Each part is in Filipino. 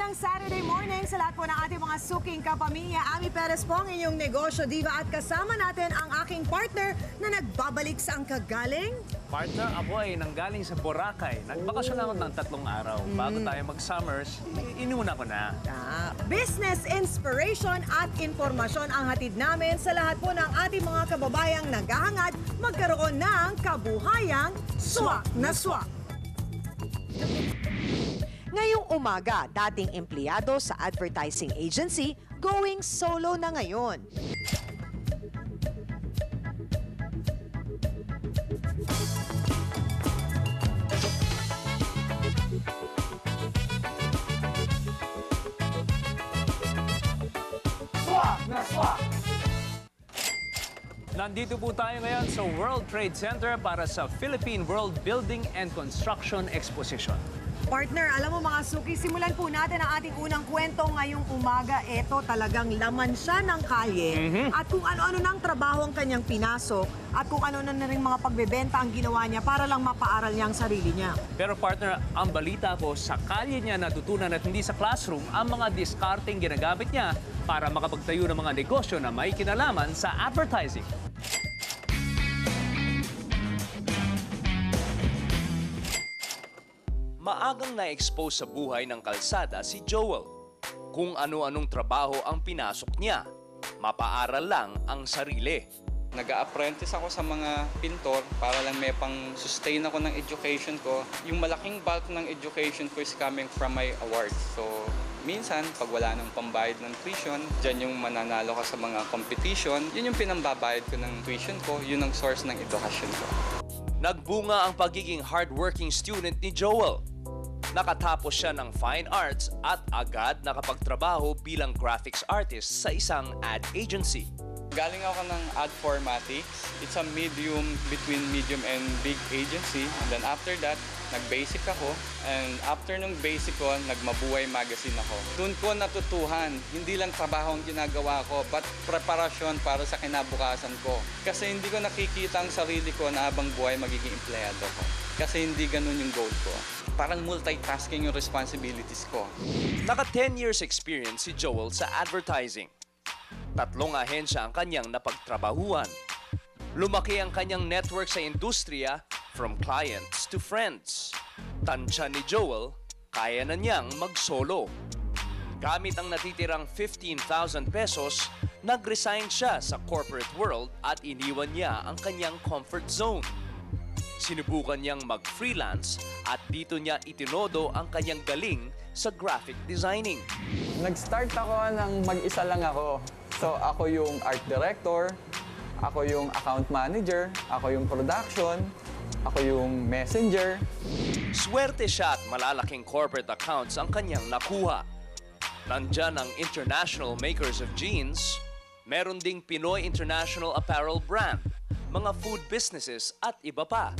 Magandang Saturday morning sa lahat po ng ating mga suking kapamilya. Ami Perez po ang inyong negosyo diva at kasama natin ang aking partner na nagbabalik sa ang kagaling. Partner, ako ay nanggaling sa Boracay. Nagbakasyon ako ng 3 araw. Bago tayo mag-summers, inuna ko na. Business inspiration at informasyon ang hatid namin sa lahat po ng ating mga kababayang naghahangad magkaroon ng kabuhayang swak na swak. Ngayong umaga, dating empleyado sa advertising agency, going solo na ngayon. Nandito po tayo ngayon sa World Trade Center para sa Philippine World Building and Construction Exposition. Partner, alam mo mga suki, simulan po natin ang ating unang kwento ngayong umaga. Ito talagang laman siya ng kalye at kung ano-ano ng trabaho ang kanyang pinasok at kung ano-ano na rin mga pagbebenta ang ginawa niya para lang mapaaral niya ang sarili niya. Pero partner, ang balita ko, sa kalye niya natutunan at hindi sa classroom ang mga discarding ginagamit niya para makapagtayo ng mga negosyo na may kinalaman sa advertising. Maagang na-expose sa buhay ng kalsada si Joel. Kung ano-anong trabaho ang pinasok niya, mapaaral lang ang sarili. Nag-a-apprentice ako sa mga pintor para lang may pang-sustain ako ng education ko. Yung malaking bulk ng education ko is coming from my awards. So, minsan, pag wala nang pambayad ng tuition, dyan yung mananalo ka sa mga competition, yun yung pinambabayad ko ng tuition ko, yun ang source ng edukasyon ko. Nagbunga ang pagiging hardworking student ni Joel. Nakatapos siya ng fine arts at agad nakapagtrabaho bilang graphics artist sa isang ad agency. Galing ako ng Ad Formatics. It's a medium between medium and big agency. And then after that, nag-basic ako. And after nung basic ko, nagmabuhay magazine ako. Doon ko natutuhan, hindi lang trabaho ang ginagawa ko, but preparasyon para sa kinabukasan ko. Kasi hindi ko nakikita ang sarili ko na habang buhay magiging empleyado ko. Kasi hindi ganun yung goal ko. Parang multitasking yung responsibilities ko. Naka 10 years experience si Joel sa advertising. 3 ahensya ang kanyang napagtrabahuan. Lumaki ang kanyang network sa industriya from clients to friends. Tansya ni Joel, kaya na niyang mag-solo. Gamit ang natitirang 15,000 pesos, nag-resign siya sa corporate world at iniwan niya ang kanyang comfort zone. Sinubukan niyang mag-freelance at dito niya itinodo ang kanyang galing sa graphic designing. Nag-start ako ng mag-isa lang ako. So ako yung art director, ako yung account manager, ako yung production, ako yung messenger. Swerte siya at malalaking corporate accounts ang kanyang nakuha. Nandyan ang International Makers of Jeans, meron ding Pinoy International Apparel Brand, mga food businesses at iba pa.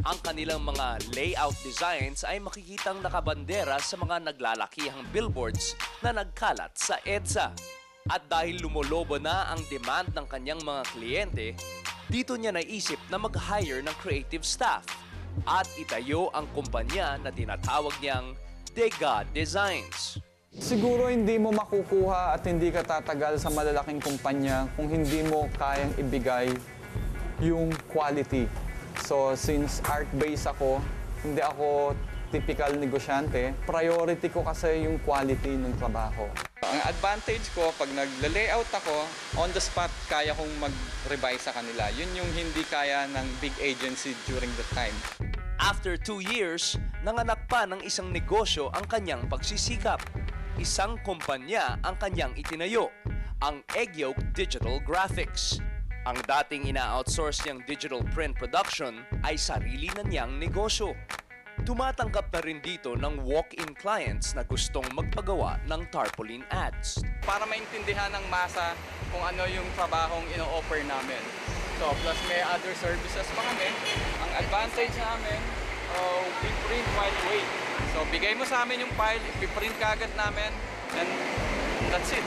Ang kanilang mga layout designs ay makikitang nakabandera sa mga naglalakihang billboards na nagkalat sa EDSA. At dahil lumolobo na ang demand ng kanyang mga kliyente, dito niya naisip na mag-hire ng creative staff at itayo ang kumpanya na tinatawag niyang Dega Designs. Siguro hindi mo makukuha at hindi ka tatagal sa malalaking kumpanya kung hindi mo kayang ibigay yung quality. So since art-based ako, hindi ako typical negosyante, priority ko kasi yung quality ng trabaho. Ang advantage ko, pag nag-layout ako, on the spot, kaya kong mag-revise sa kanila. Yun yung hindi kaya ng big agency during the time. After 2 years, nanganak pa ng isang negosyo ang kanyang pagsisikap. Isang kumpanya ang kanyang itinayo, ang Egg Yolk Digital Graphics. Ang dating ina-outsource niyang digital print production ay sarili na niyang negosyo. Tumatanggap na rin dito ng walk-in clients na gustong magpagawa ng tarpaulin ads. Para maintindihan ng masa kung ano yung trabahong ino-offer namin. So, plus may other services pa kami. Ang advantage namin, we print while wait. So, bigay mo sa amin yung file, ipiprint ka agad namin, and that's it.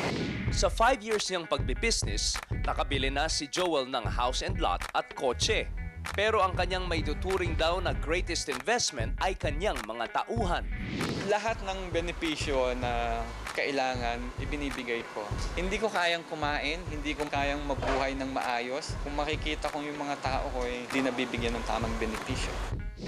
Sa 5 years niyang pagbibusiness, nakabili na si Joel ng house and lot at kotse. Pero ang kanyang maituturing daw na greatest investment ay kanyang mga tauhan. lahat ng benepisyo na kailangan, ibinibigay ko. Hindi ko kayang kumain, hindi ko kayang mabuhay ng maayos kung makikita kong yung mga tao ko ay hindi nabibigyan ng tamang benepisyo.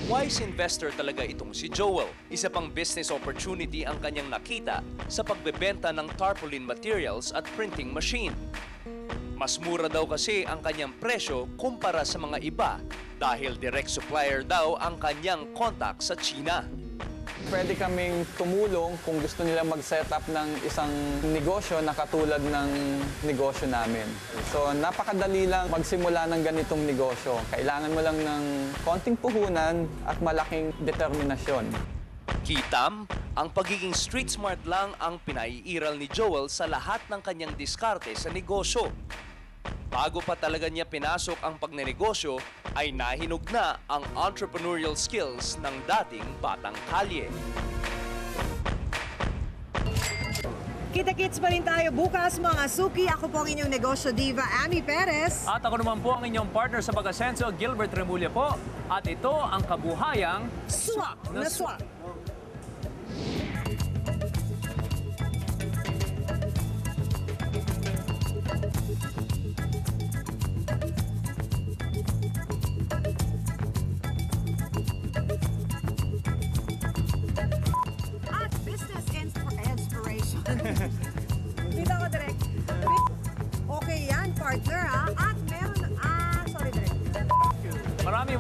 Wise investor talaga itong si Joel. Isa pang business opportunity ang kanyang nakita sa pagbebenta ng tarpaulin materials at printing machine. Mas mura daw kasi ang kanyang presyo kumpara sa mga iba dahil direct supplier daw ang kanyang contact sa China. Pwede kaming tumulong kung gusto nila mag-set up ng isang negosyo na katulad ng negosyo namin. So napakadali lang magsimula ng ganitong negosyo. Kailangan mo lang ng konting puhunan at malaking determinasyon. Kitam, ang pagiging street smart lang ang pinaiiral ni Joel sa lahat ng kanyang diskarte sa negosyo. Bago pa talaga niya pinasok ang pagnenegosyo, ay nahinog na ang entrepreneurial skills ng dating batang kalye. Kita-kits pa rin tayo bukas mga suki. Ako po ang inyong negosyo diva, Amy Perez. At ako naman po ang inyong partner sa pag-asenso, Gilbert Remulla po. At ito ang kabuhayang Swak na swak. At business inspiration. Dito ako direct. Okay yan, partner ha. At meron, sorry direct. maraming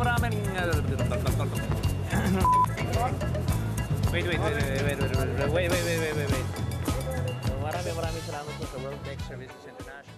Wait. Maraming salamat po sa World Tech Services International.